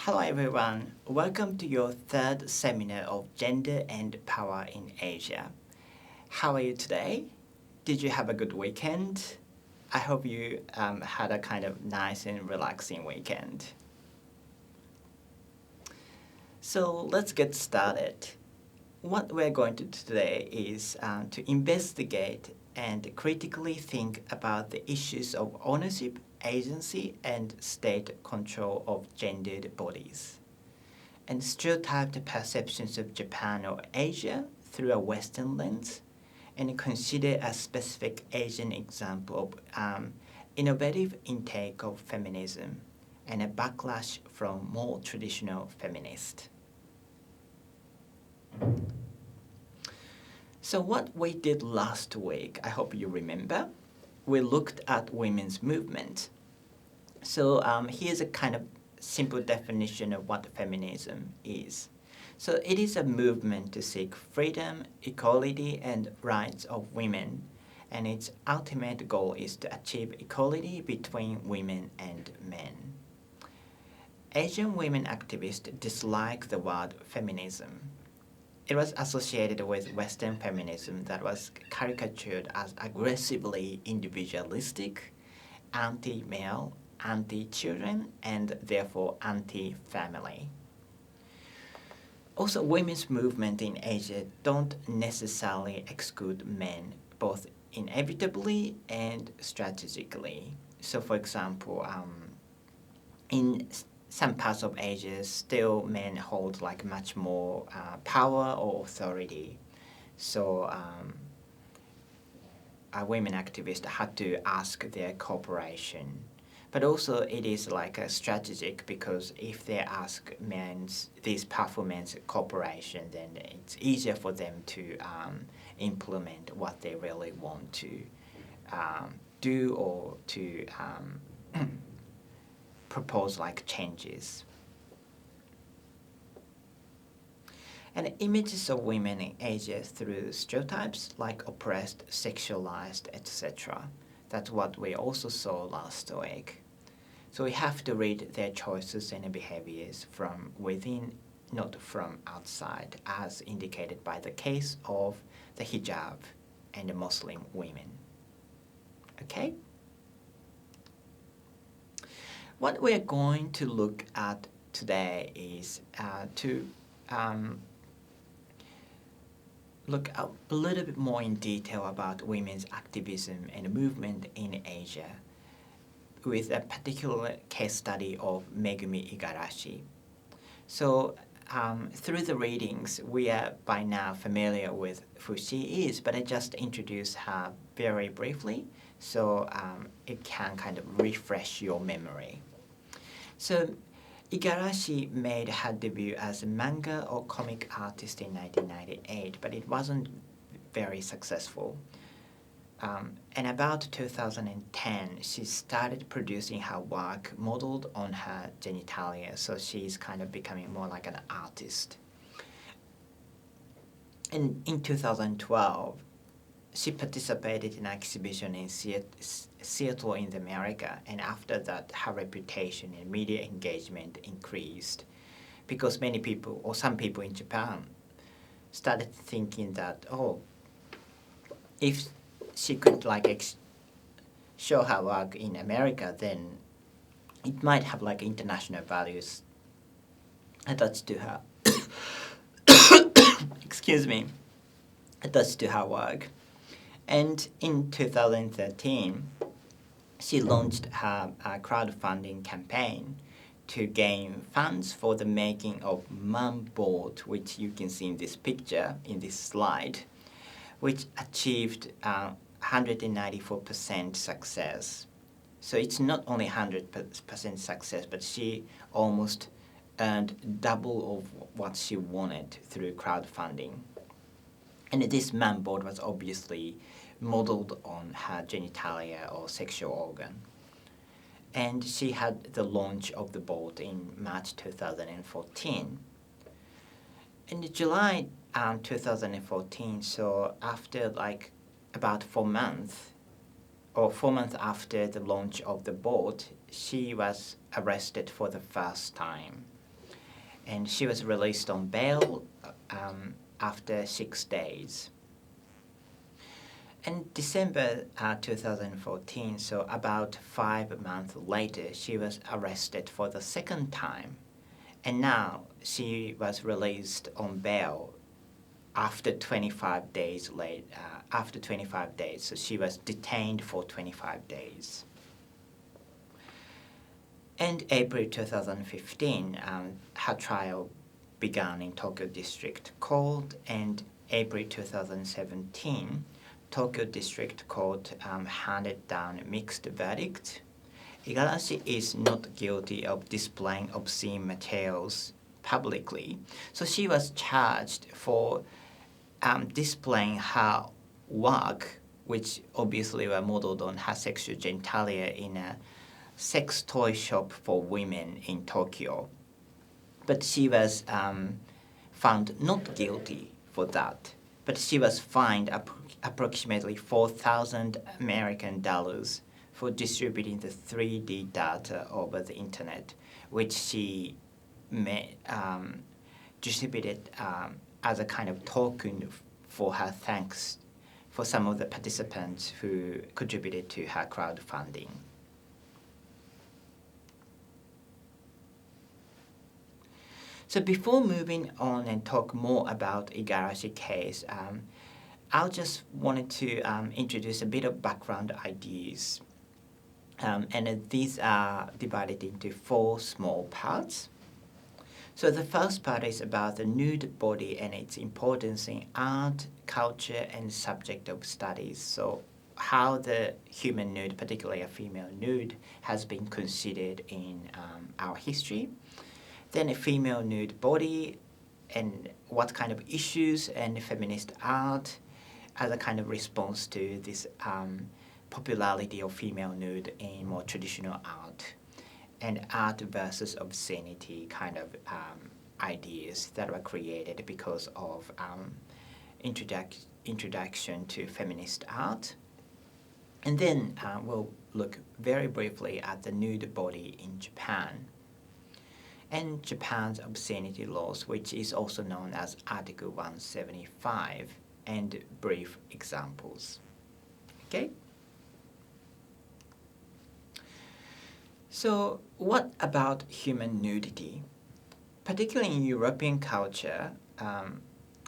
Hello everyone, welcome to your third seminar of Gender and Power in Asia. How are you today? Did you have a good weekend? I hope you had a kind of nice and relaxing weekend. So let's get started. What we're going to do today is to investigate and critically think about the issues of ownership, agency, and state control of gendered bodies, and stereotyped perceptions of Japan or Asia through a Western lens, and consider a specific Asian example of innovative intake of feminism and a backlash from more traditional feminists. So what we did last week, I hope you remember, we looked at women's movement. So here's a kind of simple definition of what feminism is. So it is a movement to seek freedom, equality, and rights of women, and its ultimate goal is to achieve equality between women and men. Asian women activists dislike the word feminism. It was associated with Western feminism that was caricatured as aggressively individualistic, anti-male, anti-children, and therefore anti-family. Also, women's movement in Asia don't necessarily exclude men, both inevitably and strategically. So, for example, in some parts of Asia, still men hold like much more power or authority. So women activists had to ask their cooperation. But also it is like a strategic, because if they ask these powerful men's cooperation, then it's easier for them to implement what they really want to do, or to propose like changes. And images of women in Asia through stereotypes like oppressed, sexualized, etc. That's what we also saw last week. So we have to read their choices and behaviors from within, not from outside, as indicated by the case of the hijab and the Muslim women. Okay? What we're going to look at today is to look a little bit more in detail about women's activism and movement in Asia, with a particular case study of Megumi Igarashi. So through the readings, we are by now familiar with who she is, but I just introduce her very briefly so it can kind of refresh your memory. So Igarashi made her debut as a manga or comic artist in 1998, but it wasn't very successful. And about 2010, she started producing her work modeled on her genitalia, so she's kind of becoming more like an artist. And in 2012, she participated in an exhibition in Seattle in America, and after that, her reputation and media engagement increased, because many people, or some people in Japan, started thinking that, oh, if she could like show her work in America, then it might have like international values attached to her. Excuse me, attached to her work. And in 2013, she launched her crowdfunding campaign to gain funds for the making of Mum Board, which you can see in this picture, in this slide, which achieved 194% success. So it's not only 100% success, but she almost earned double of what she wanted through crowdfunding. And this Mum Board was obviously modeled on her genitalia or sexual organ. And she had the launch of the board in March 2014. In July 2014, so after like about 4 months, or 4 months after the launch of the board, she was arrested for the first time. and she was released on bail after 6 days. In December 2014, so about 5 months later, she was arrested for the second time, and now she was released on bail after 25 days after 25 days. So she was detained for 25 days. In April 2015, her trial began in Tokyo District Court, and April 2017, Tokyo District Court handed down a mixed verdict. Igarashi is not guilty of displaying obscene materials publicly, so she was charged for displaying her work, which obviously were modeled on her sexual genitalia in a sex toy shop for women in Tokyo. But she was found not guilty for that. But she was fined approximately 4,000 American dollars for distributing the 3D data over the internet, which she distributed as a kind of token for her thanks for some of the participants who contributed to her crowdfunding. So before moving on and talk more about Igarashi case, I just wanted to introduce a bit of background ideas. And these are divided into 4 small parts. So the first part is about the nude body and its importance in art, culture, and subject of studies. So how the human nude, particularly a female nude, has been considered in our history. Then a female nude body and what kind of issues and feminist art as a kind of response to this popularity of female nude in more traditional art, and art versus obscenity kind of ideas that were created because of introduction to feminist art. And then we'll look very briefly at the nude body in Japan and Japan's obscenity laws, which is also known as Article 175, and brief examples. Okay? So what about human nudity? Particularly in European culture,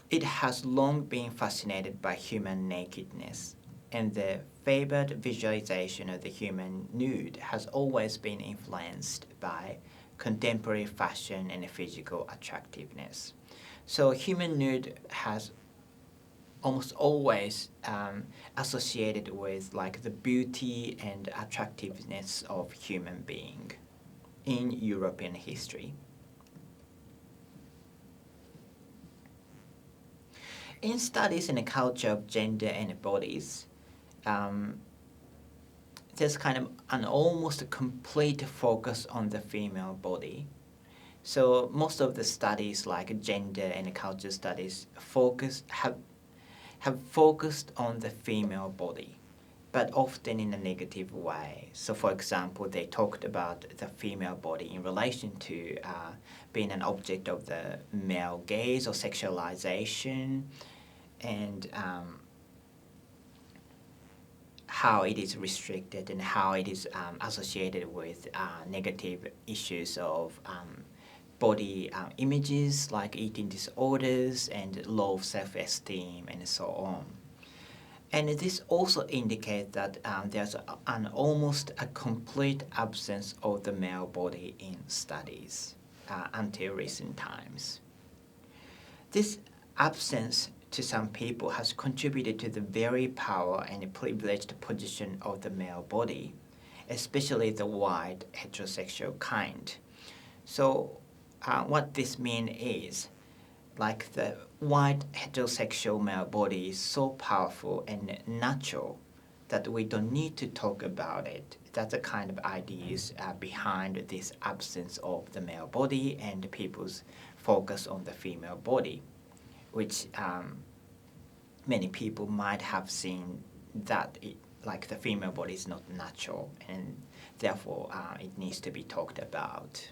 it has long been fascinated by human nakedness, and the favored visualization of the human nude has always been influenced by contemporary fashion and physical attractiveness. So human nude has almost always associated with like the beauty and attractiveness of human being in European history. In studies in the culture of gender and bodies, there's kind of an almost complete focus on the female body. So most of the studies like gender and culture studies have focused on the female body, but often in a negative way. So for example, they talked about the female body in relation to being an object of the male gaze or sexualization, and how it is restricted and how it is associated with negative issues of body images like eating disorders and low self-esteem and so on. And this also indicates that there's an almost a complete absence of the male body in studies until recent times. This absence to some people has contributed to the very power and privileged position of the male body, especially the white heterosexual kind. So what this means is, like the white heterosexual male body is so powerful and natural that we don't need to talk about it. That's the kind of ideas behind this absence of the male body and people's focus on the female body, which many people might have seen that like the female body is not natural, and therefore it needs to be talked about.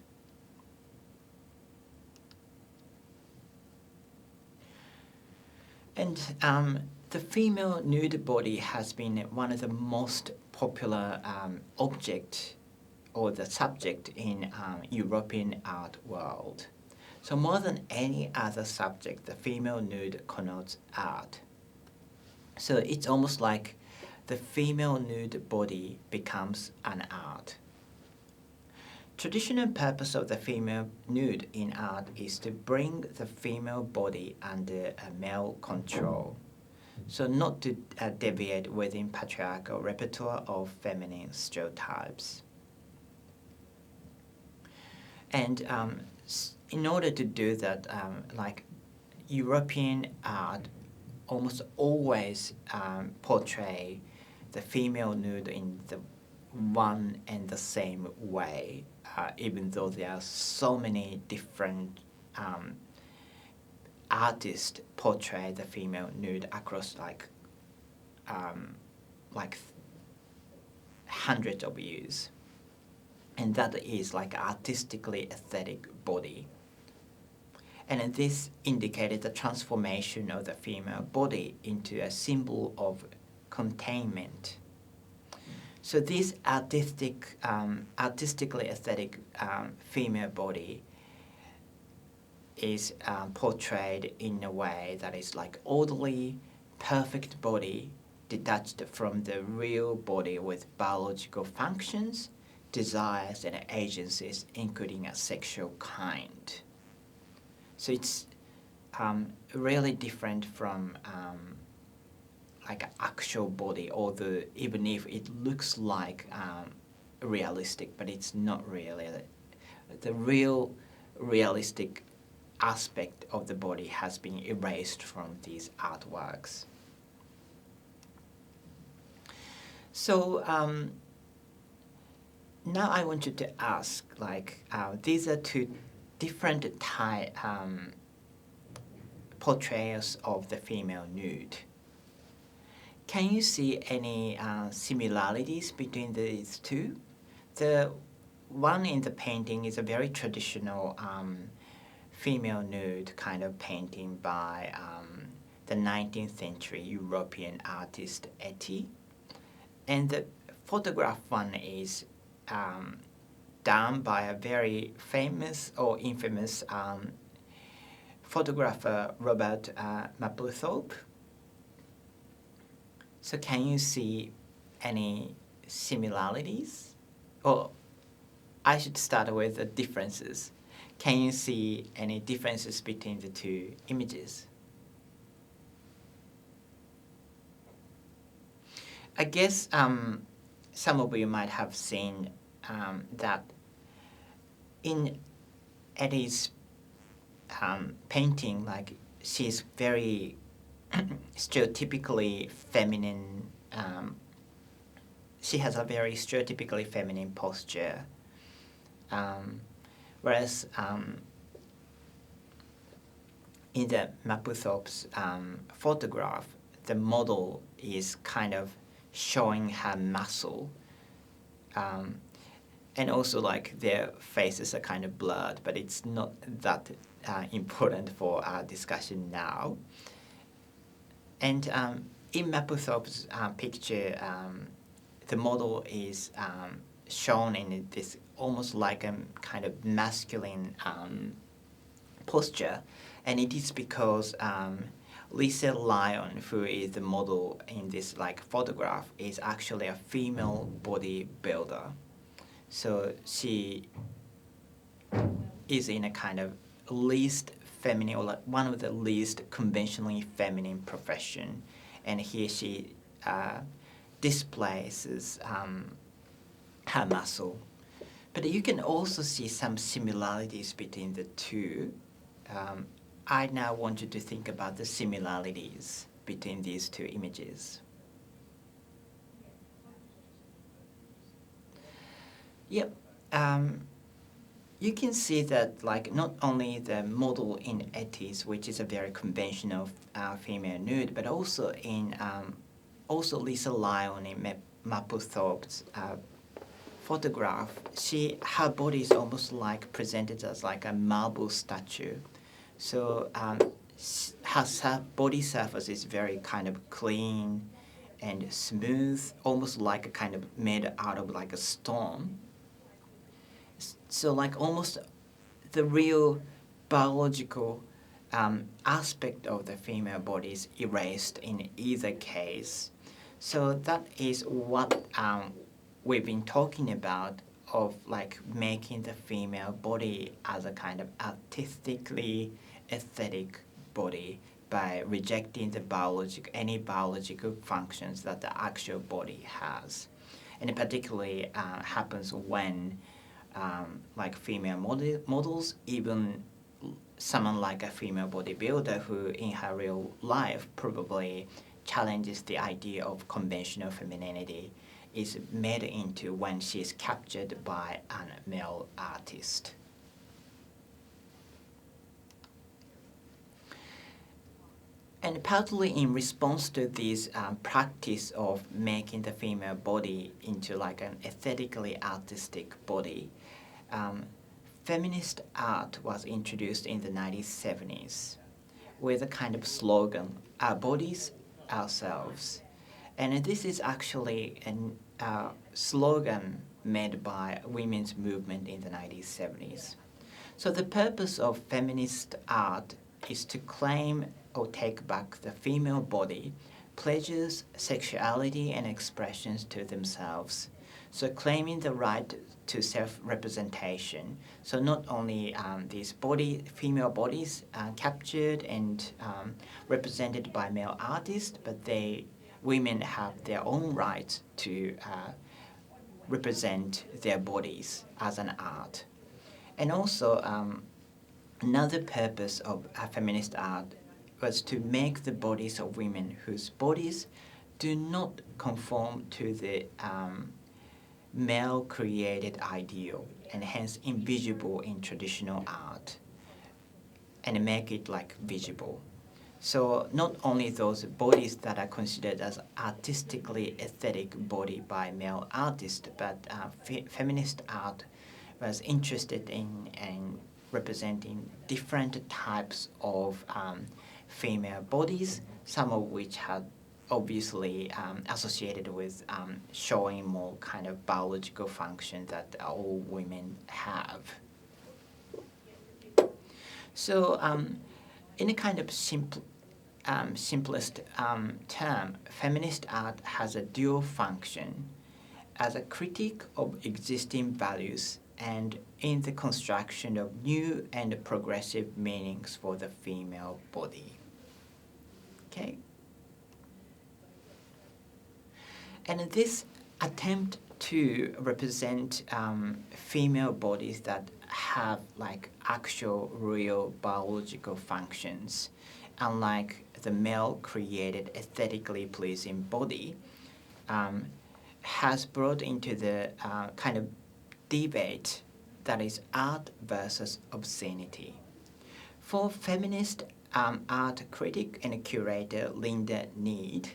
And the female nude body has been one of the most popular object or the subject in European art world. So more than any other subject, the female nude connotes art. So it's almost like the female nude body becomes an art. Traditional purpose of the female nude in art is to bring the female body under a male control. So not to deviate within patriarchal repertoire of feminine stereotypes. And in order to do that, like European art almost always portray the female nude in the one and the same way, even though there are so many different artists portray the female nude across like hundreds of years. And that is like artistically aesthetic body. And this indicated the transformation of the female body into a symbol of containment. So this artistically aesthetic female body is portrayed in a way that is like orderly, perfect body detached from the real body with biological functions, desires, and agencies, including a sexual kind. So it's really different from like an actual body, although even if it looks like realistic, but it's not really. The real realistic aspect of the body has been erased from these artworks. So now I want you to ask, like, these are two different portrayals of the female nude. Can you see any similarities between these two? The one in the painting is a very traditional female nude kind of painting by the 19th century European artist Etty. And the photograph one is done by a very famous or infamous photographer, Robert Mapplethorpe. So can you see any similarities? Or I should start with the differences. Can you see any differences between the two images? I guess some of you might have seen that in Etty's painting, like she's very stereotypically feminine. She has a very stereotypically feminine posture, whereas in the Mapplethorpe's photograph, the model is kind of showing her muscle, and also like their faces are kind of blurred, but it's not that important for our discussion now. And in Mapplethorpe's picture, the model is shown in this almost like a kind of masculine posture, and it is because Lisa Lyon, who is the model in this like photograph, is actually a female bodybuilder. So she is in a kind of least feminine, or like one of the least conventionally feminine profession, and here she displays her muscle. But you can also see some similarities between the two. I now want you to think about the similarities between these two images. Yep. You can see that like not only the model in Etty's, which is a very conventional female nude, but also in also Lisa Lyon in Mapplethorpe's photograph. Her body is almost like presented as like a marble statue. So her body surface is very kind of clean and smooth, almost like a kind of made out of like a stone. So like almost the real biological aspect of the female body is erased in either case. So that is what we've been talking about, of like making the female body as a kind of artistically aesthetic body by rejecting the any biological functions that the actual body has. And it particularly happens when like female models, even someone like a female bodybuilder who in her real life probably challenges the idea of conventional femininity, is made into when she is captured by a male artist. And partly in response to this practice of making the female body into like an aesthetically artistic body, feminist art was introduced in the 1970s with a kind of slogan, "Our bodies, ourselves." And this is actually a slogan made by women's movement in the 1970s. So the purpose of feminist art is to claim or take back the female body, pleasures, sexuality, and expressions to themselves. So claiming the right to self-representation. So not only these female bodies captured and represented by male artists, but women have their own rights to represent their bodies as an art. And also, another purpose of feminist art was to make the bodies of women whose bodies do not conform to the male-created ideal and hence invisible in traditional art, and make it like visible. So not only those bodies that are considered as artistically aesthetic body by male artists, but feminist art was interested in representing different types of female bodies, some of which had obviously associated with showing more kind of biological function that all women have. So in a kind of simplest term, feminist art has a dual function as a critique of existing values and in the construction of new and progressive meanings for the female body. Okay? And this attempt to represent female bodies that have like actual real biological functions, unlike the male created aesthetically pleasing body, has brought into the kind of debate that is art versus obscenity. For feminist art critic and curator Linda Need,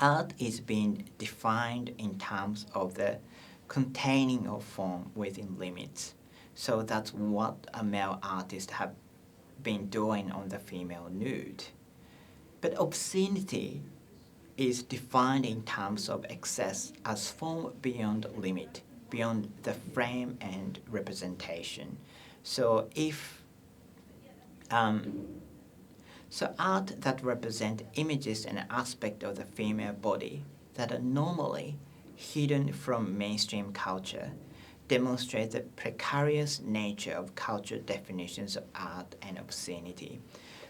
art is being defined in terms of the containing of form within limits. So that's what a male artist have been doing on the female nude. But obscenity is defined in terms of excess as form beyond limit, beyond the frame and representation. So art that represent images and aspects of the female body that are normally hidden from mainstream culture demonstrate the precarious nature of cultural definitions of art and obscenity.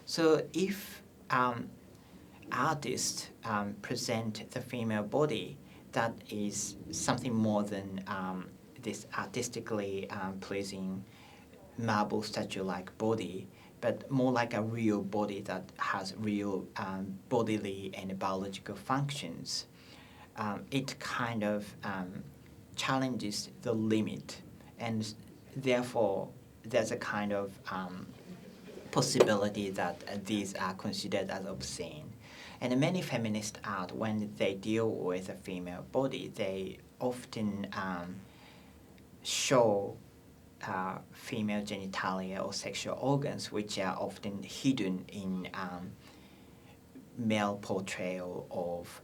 So if artists present the female body that is something more than this artistically pleasing marble statue-like body, but more like a real body that has real bodily and biological functions, it kind of challenges the limit, and therefore there's a kind of possibility that these are considered as obscene. And many feminist art, when they deal with a female body, they often show female genitalia or sexual organs, which are often hidden in male portrayal of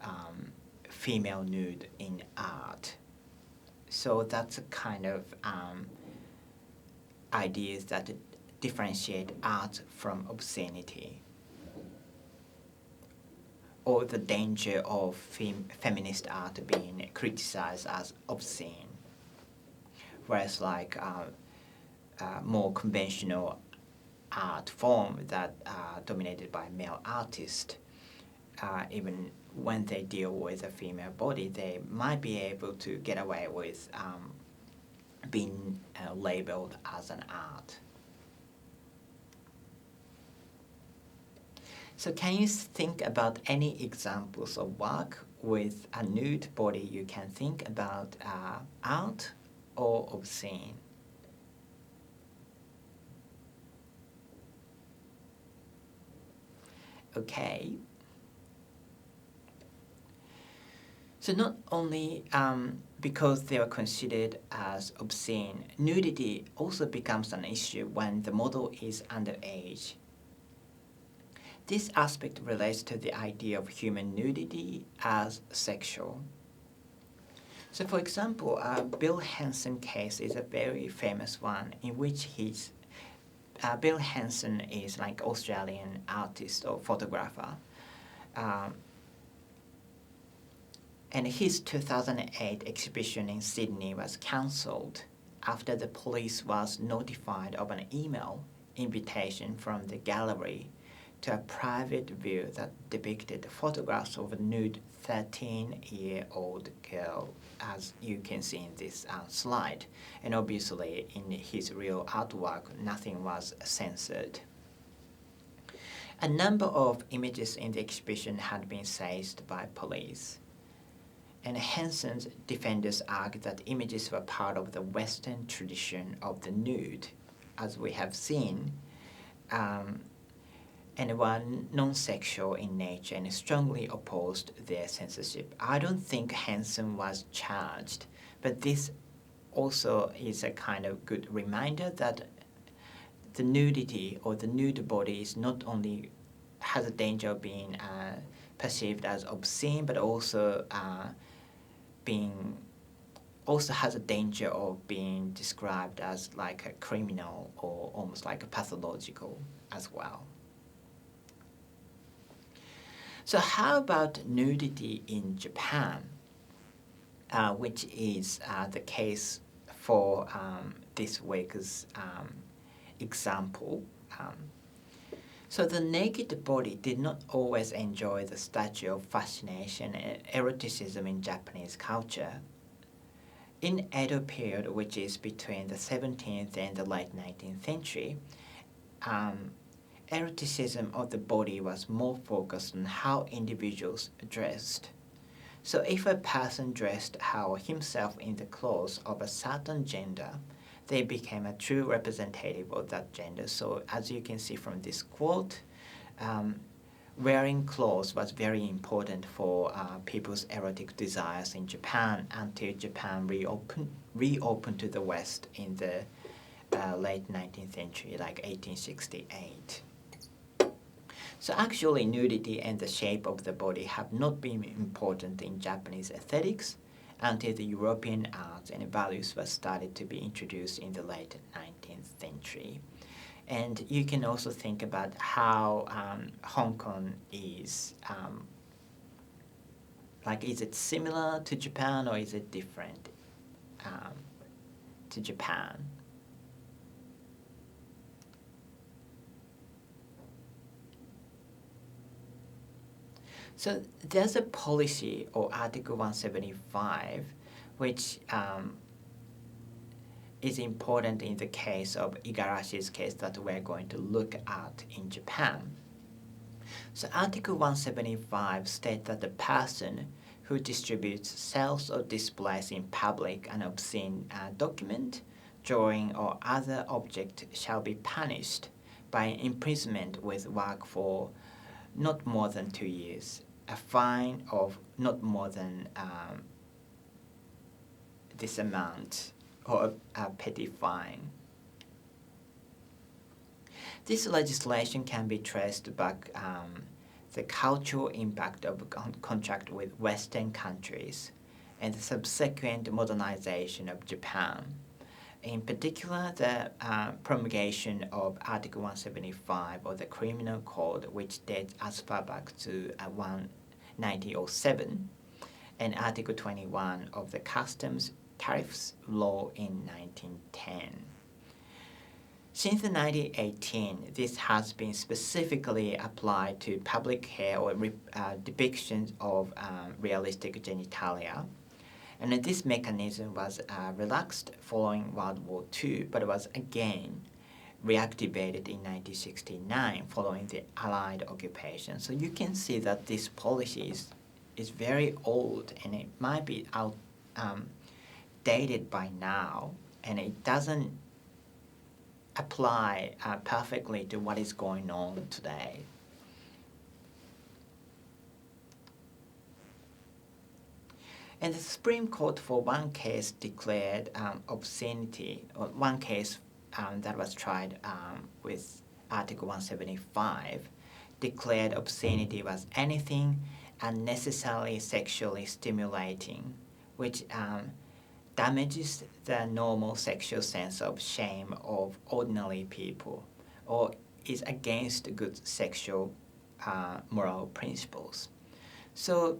female nude in art. So that's a kind of ideas that differentiate art from obscenity, or the danger of feminist art being criticized as obscene, whereas like more conventional art form that are dominated by male artists, even when they deal with a female body, they might be able to get away with being labeled as an art. So can you think about any examples of work with a nude body you can think about art or obscene? Okay. So not only because they are considered as obscene, nudity also becomes an issue when the model is underage. This aspect relates to the idea of human nudity as sexual. So for example, Bill Henson case is a very famous one in which Bill Henson is like Australian artist or photographer. And his 2008 exhibition in Sydney was cancelled after the police was notified of an email invitation from the gallery to a private view that depicted photographs of a nude 13-year-old girl, as you can see in this slide. And obviously in his real artwork, nothing was censored. A number of images in the exhibition had been seized by police. And Henson's defenders argued that images were part of the Western tradition of the nude, as we have seen, and were non-sexual in nature and strongly opposed their censorship. I don't think Henson was charged, but this also is a kind of good reminder that the nudity or the nude body is not only has a danger of being perceived as obscene, but also has a danger of being described as like a criminal or almost like a pathological as well. So how about nudity in Japan, which is the case for this week's example. So the naked body did not always enjoy the stature of fascination and eroticism in Japanese culture. In Edo period, which is between the 17th and the late 19th century, eroticism of the body was more focused on how individuals dressed. So if a person dressed himself in the clothes of a certain gender, they became a true representative of that gender. So as you can see from this quote, wearing clothes was very important for people's erotic desires in Japan until Japan reopened to the West in the late 19th century, like 1868. So actually nudity and the shape of the body have not been important in Japanese aesthetics until the European arts and values were started to be introduced in the late 19th century. And you can also think about how Hong Kong is, is it similar to Japan or is it different to Japan? So there's a policy or Article 175 which is important in the case of Igarashi's case that we're going to look at in Japan. So Article 175 states that the person who distributes, sells or displays in public an obscene document, drawing or other object shall be punished by imprisonment with work for not more than 2 years, a fine of not more than this amount, or a petty fine. This legislation can be traced back the cultural impact of contract with Western countries and the subsequent modernization of Japan. In particular, the promulgation of Article 175 of the Criminal Code, which dates as far back to 1907, and Article 21 of the Customs Tariffs Law in 1910. Since 1918, this has been specifically applied to public hair or depictions of realistic genitalia. And this mechanism was relaxed following World War II, but was again reactivated in 1969 following the Allied occupation. So you can see that this policy is very old and it might be outdated by now, and it doesn't apply perfectly to what is going on today. And the Supreme Court, for one case, declared obscenity, or one case that was tried with Article 175, declared obscenity was anything unnecessarily sexually stimulating, which damages the normal sexual sense of shame of ordinary people, or is against good sexual moral principles. So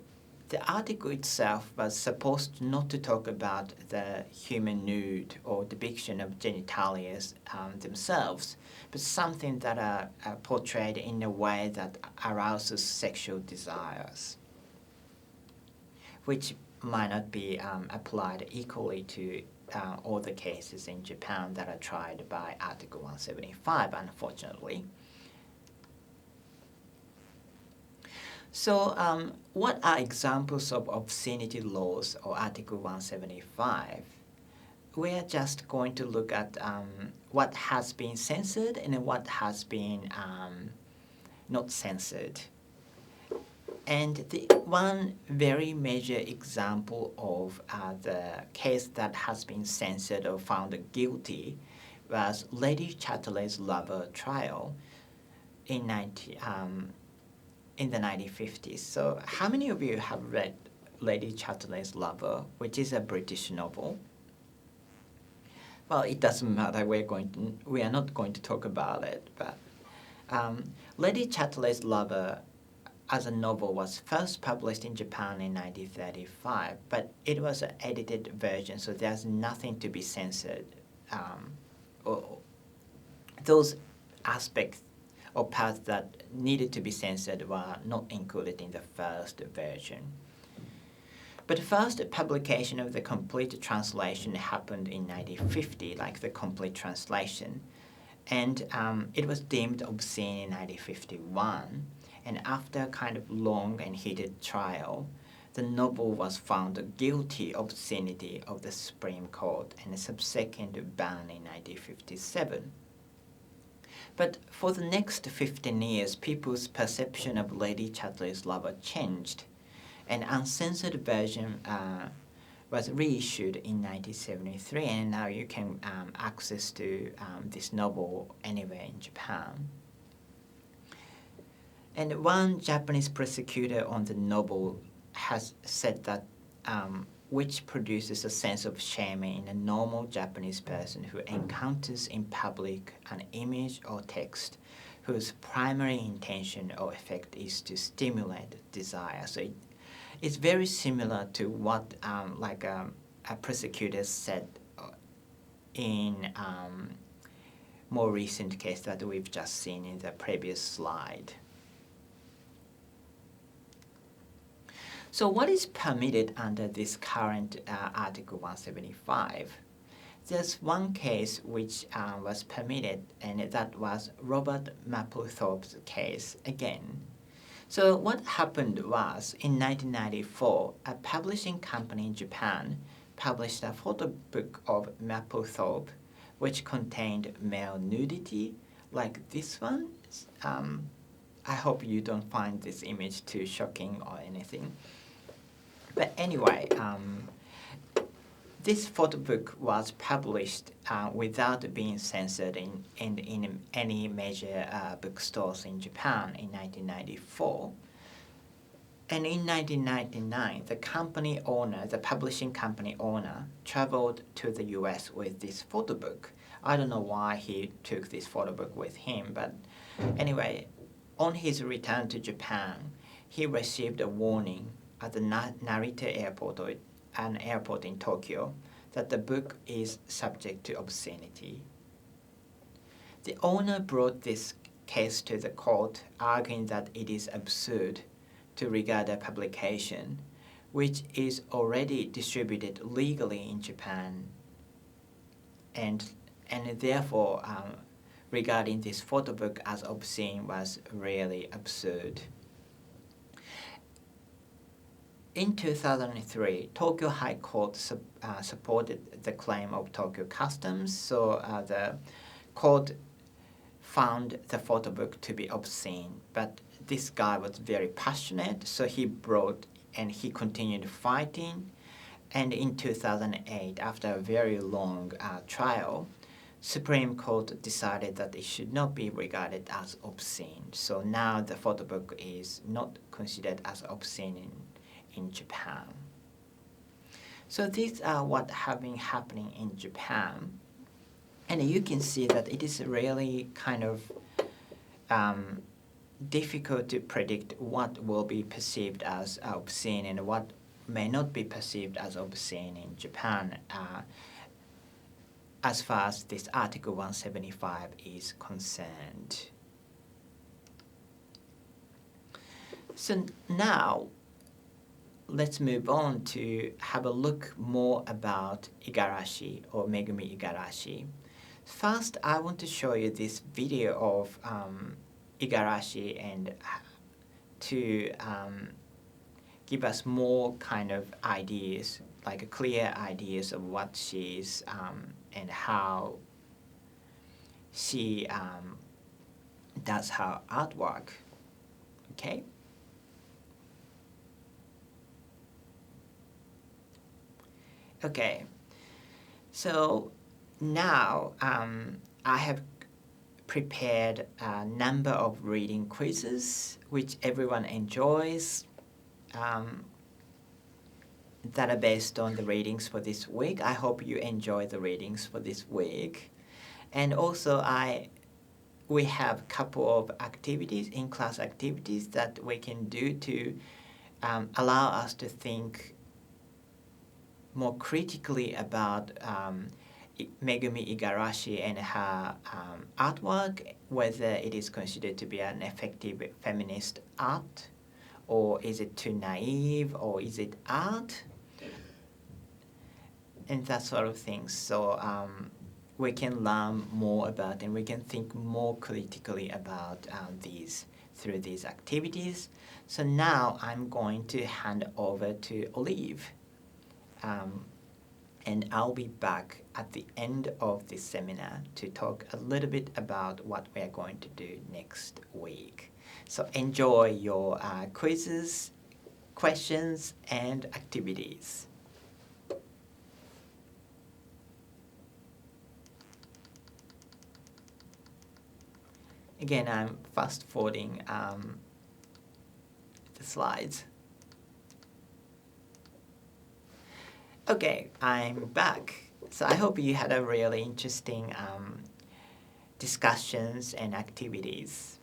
the article itself was supposed not to talk about the human nude or depiction of genitalia themselves, but something that are portrayed in a way that arouses sexual desires, which might not be applied equally to all the cases in Japan that are tried by Article 175, unfortunately. So what are examples of obscenity laws or Article 175? We're just going to look at what has been censored and what has been not censored. And the one very major example of the case that has been censored or found guilty was Lady Chatterley's Lover trial in the 1950s. So how many of you have read Lady Chatterley's Lover, which is a British novel? Well, it doesn't matter. We are not going to talk about it. But Lady Chatterley's Lover as a novel was first published in Japan in 1935, but it was an edited version, so there's nothing to be censored. Those aspects or parts that needed to be censored were not included in the first version. But the first publication of the complete translation happened in 1950, like the complete translation. And it was deemed obscene in 1951. And after a kind of long and heated trial, the novel was found guilty of obscenity of the Supreme Court and a subsequent ban in 1957. But for the next 15 years, people's perception of Lady Chatterley's Lover changed. An uncensored version was reissued in 1973, and now you can access to this novel anywhere in Japan. And one Japanese prosecutor on the novel has said that which produces a sense of shame in a normal Japanese person who encounters in public an image or text whose primary intention or effect is to stimulate desire. So it's very similar to what a prosecutor said in more recent case that we've just seen in the previous slide. So what is permitted under this current Article 175? There's one case which was permitted, and that was Robert Mapplethorpe's case again. So what happened was, in 1994, a publishing company in Japan published a photo book of Mapplethorpe, which contained male nudity, like this one. I hope you don't find this image too shocking or anything. But anyway, this photo book was published without being censored in any major bookstores in Japan in 1994. And in 1999, the publishing company owner, traveled to the US with this photo book. I don't know why he took this photo book with him, but anyway, on his return to Japan, he received a warning at the Narita airport, or an airport in Tokyo, that the book is subject to obscenity. The owner brought this case to the court, arguing that it is absurd to regard a publication which is already distributed legally in Japan, and therefore regarding this photo book as obscene was really absurd. In 2003, Tokyo High Court supported the claim of Tokyo Customs, so the court found the photo book to be obscene, but this guy was very passionate, so he brought and he continued fighting, and in 2008, after a very long trial, Supreme Court decided that it should not be regarded as obscene. So now the photo book is not considered as obscene in Japan. So these are what have been happening in Japan, and you can see that it is really kind of difficult to predict what will be perceived as obscene and what may not be perceived as obscene in Japan as far as this Article 175 is concerned. So now let's move on to have a look more about Igarashi, or Megumi Igarashi. First, I want to show you this video of Igarashi, and to give us more kind of ideas, like clear ideas of what she is and how she does her artwork. Okay? Okay, so now I have prepared a number of reading quizzes which everyone enjoys that are based on the readings for this week. I hope you enjoy the readings for this week. And also we have a couple of activities, in-class activities that we can do to allow us to think more critically about Megumi Igarashi and her artwork, whether it is considered to be an effective feminist art, or is it too naive, or is it art, and that sort of things. So we can learn more about, and we can think more critically about these through these activities. So now I'm going to hand over to Olive. And I'll be back at the end of this seminar to talk a little bit about what we are going to do next week. So enjoy your quizzes, questions, and activities. Again, I'm fast forwarding the slides. Okay, I'm back. So I hope you had a really interesting discussions and activities.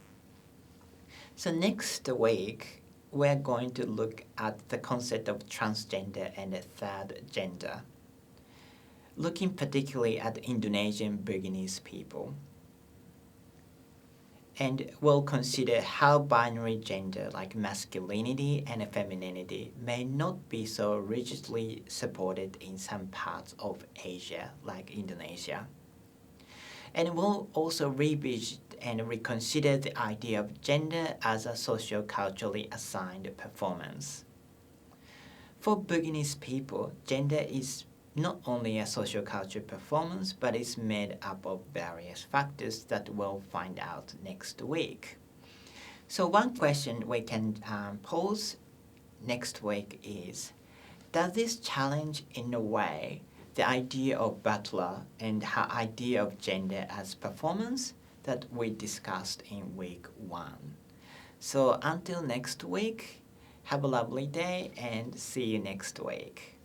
So next week, we're going to look at the concept of transgender and third gender, looking particularly at Indonesian Burmese people. And we'll consider how binary gender like masculinity and femininity may not be so rigidly supported in some parts of Asia, like Indonesia. And we'll also revisit and reconsider the idea of gender as a socio-culturally assigned performance. For Burmese people, gender is not only a social culture performance, but it's made up of various factors that we'll find out next week. So one question we can pose next week is, does this challenge in a way the idea of Butler and her idea of gender as performance that we discussed in week 1. So until next week, have a lovely day and see you next week.